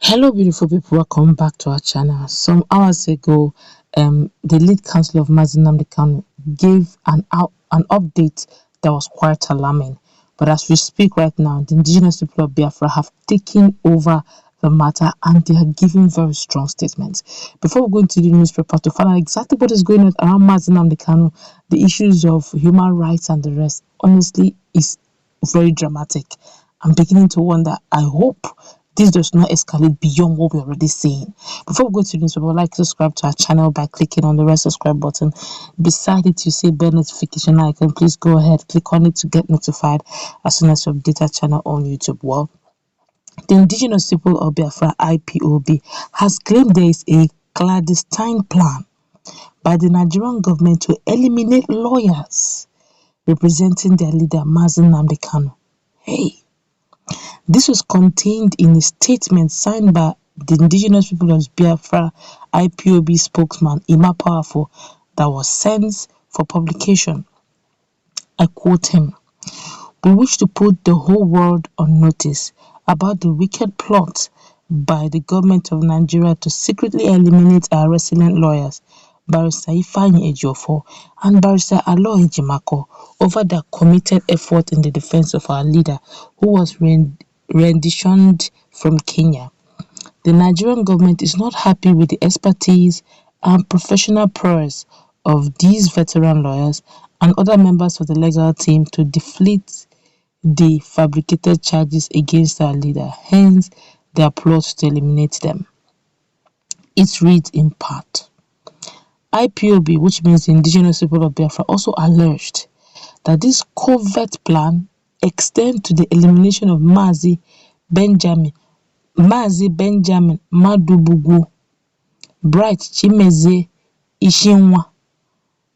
Hello, beautiful people. Welcome back to our channel. Some hours ago, the lead counsel of Nnamdi Kanu gave an update that was quite alarming. But as we speak right now, the indigenous people of Biafra have taken over the matter and they are giving very strong statements. Before we go into the newspaper to find out exactly what is going on around Nnamdi Kanu, the issues of human rights and the rest, honestly, is very dramatic. I'm beginning to wonder. I hope this does not escalate beyond what we're already saying. Before we go to the newspaper, I'd like to subscribe to our channel by clicking on the red subscribe button. Beside it, you see bell notification icon. Please go ahead, click on it to get notified as soon as we update our channel on YouTube. Well, the indigenous people of Biafra, Ipob, has claimed there is a clandestine plan by the Nigerian government to eliminate lawyers representing their leader, Nnamdi Kanu. Hey, this was contained in a statement signed by the indigenous people of Biafra Ipob spokesman Ejimakor that was sent for publication. I quote him: "We wish to put the whole world on notice about the wicked plot by the government of Nigeria to secretly eliminate our resident lawyers, Barrister Ifeanyi Ejiofor and Barrister Aloy Ejimakor, over their committed effort in the defense of our leader, who was renditioned from Kenya. The Nigerian government is not happy with the expertise and professional prowess of these veteran lawyers and other members of the legal team to deflate the fabricated charges against our leader, hence their plot to eliminate them." It reads in part: IPOB, which means the indigenous people of Biafra, also alleged that this covert plan extends to the elimination of Benjamin Madubugu, Bright Chimezie Ishinwa,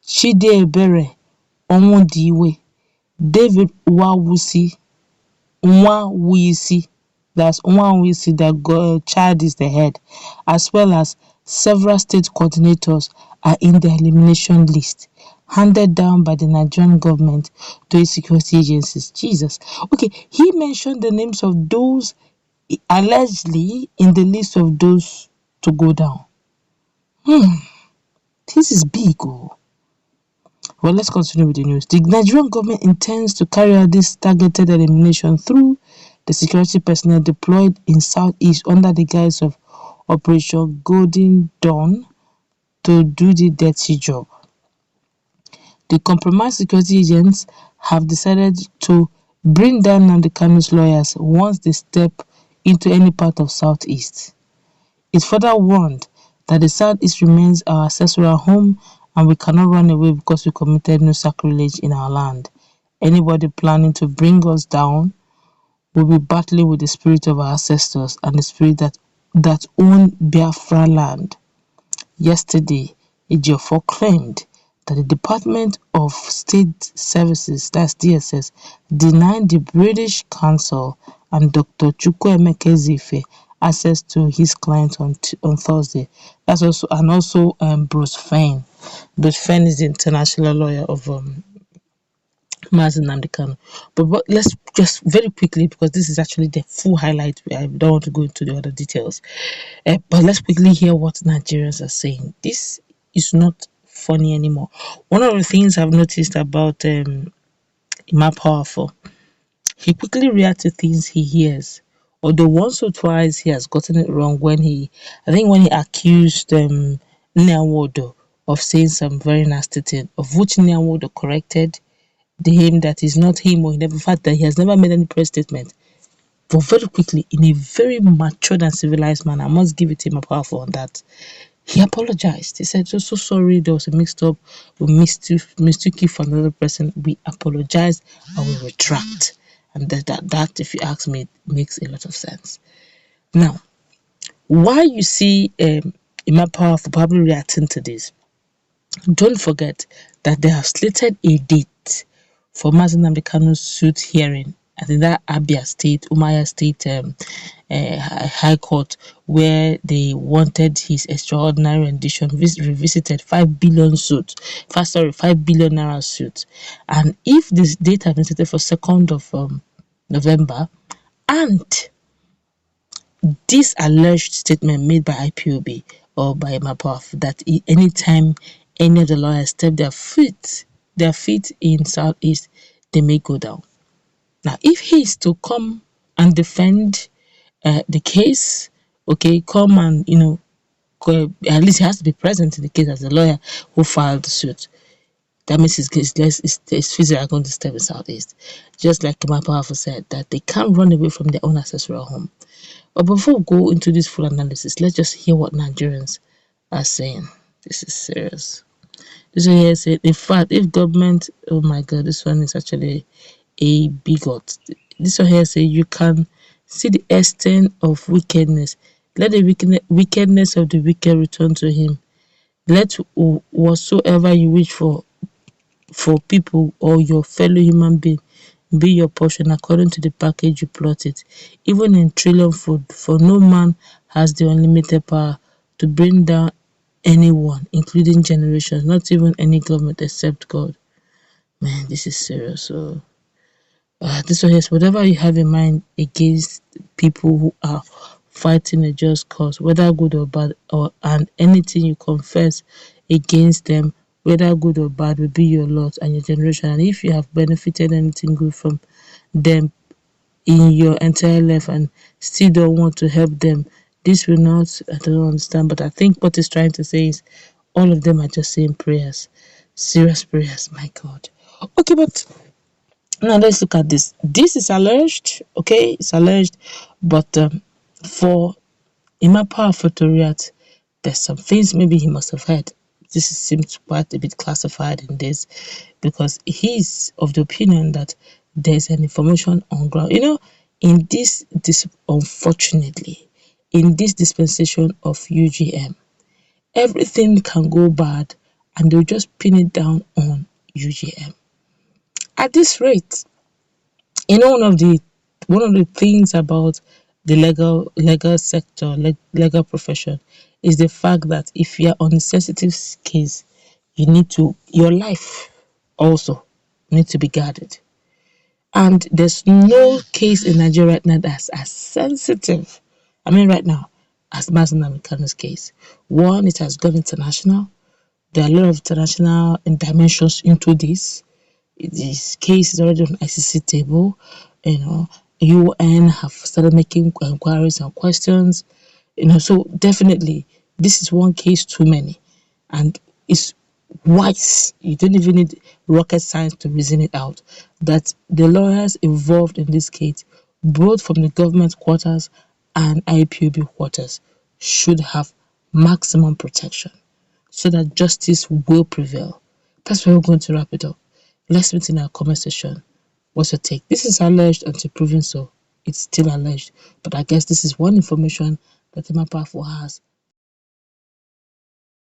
Chidiebere Onwudiwe, David Nwawuisi, that's Nwawuisi, the child is the head, as well as several state coordinators are in the elimination list handed down by the Nigerian government to its security agencies. Jesus. Okay, he mentioned the names of those allegedly in the list of those to go down. This is big. Oh. Well, let's continue with the news. The Nigerian government intends to carry out this targeted elimination through the security personnel deployed in Southeast under the guise of Operation Golden Dawn to do the dirty job. The compromised security agents have decided to bring down Nnamdi Kanu's lawyers once they step into any part of Southeast. It further warned that the Southeast remains our ancestral home and we cannot run away because we committed no sacrilege in our land. Anybody planning to bring us down will be battling with the spirit of our ancestors and the spirit that own Biafra land. Yesterday, Ejiofor claimed that the Department of State Services, that's DSS, denied the British Council and Dr. Chukwuemeka access to his client on Thursday. That's also Bruce Fein. Bruce Fein is the international lawyer of Nnamdi Kanu. But let's just very quickly, because this is actually the full highlight. I don't want to go into the other details. But let's quickly hear what Nigerians are saying. This is not funny anymore. One of the things I've noticed about Ejimakor, he quickly reacts to things he hears. Although once or twice he has gotten it wrong when he accused Nyawodo of saying some very nasty thing, of which Nyawodo corrected him that is not him, or in fact that he has never made any press statement. But very quickly, in a very matured and civilized manner, I must give it him a powerful on that. He apologized. He said, so sorry, there was a mixed up. We mistook you for another person. We apologize and we retract. And that, if you ask me, makes a lot of sense. Now, why you see Ejimakor probably reacting to this, don't forget that they have slated a date for Nnamdi Kanu's suit hearing at that Umuahia State High Court, where they wanted his extraordinary rendition revisited 5 billion naira suit. And if this date had been set for 2nd of November, and this alleged statement made by IPOB or by Mapaf that anytime any of the lawyers step their feet in Southeast, they may go down. Now, if he is to come and defend the case, okay, come and at least he has to be present in the case as a lawyer who filed the suit. That means it's physically going to step in Southeast. Just like my powerful said, that they can't run away from their own ancestral home. But before we go into this full analysis, let's just hear what Nigerians are saying. This is serious. This one here said, in fact, if government, oh my God, this one is actually a bigot. This one here says, you can see the extent of wickedness. Let the wickedness of the wicked return to him. Let whatsoever you wish for people or your fellow human being be your portion according to the package you plotted. Even in trillion food, for no man has the unlimited power to bring down anyone, including generations, not even any government except God. Man, this is serious. So this one is whatever you have in mind against people who are fighting a just cause, whether good or bad, and anything you confess against them, whether good or bad, will be your lot and your generation. And if you have benefited anything good from them in your entire life and still don't want to help them, this will not, I don't understand. But I think what he's trying to say is all of them are just saying prayers, serious prayers, my God. Okay, but now let's look at this. This is alleged, okay? It's alleged, but for Imapa to react, there's some things maybe he must have heard. This seems quite a bit classified in this because he's of the opinion that there's an information on ground. In this unfortunately, in this dispensation of UGM, everything can go bad and they'll just pin it down on UGM. At this rate, one of the things about the legal sector, legal profession, is the fact that if you are on a sensitive case, your life also need to be guarded. And there's no case in Nigeria right now that's as sensitive. I mean, right now, as Nnamdi Kanu's case. One, it has gone international. There are a lot of international dimensions into this. This case is already on ICC table. UN have started making inquiries and questions. So definitely this is one case too many, and it's wise. You don't even need rocket science to reason it out that the lawyers involved in this case, both from the government quarters and IPOB quarters, should have maximum protection so that justice will prevail. That's where we're going to wrap it up. Let's meet in our comment section. What's your take? This is alleged until proven so. It's still alleged. But I guess this is one information that the Powerful has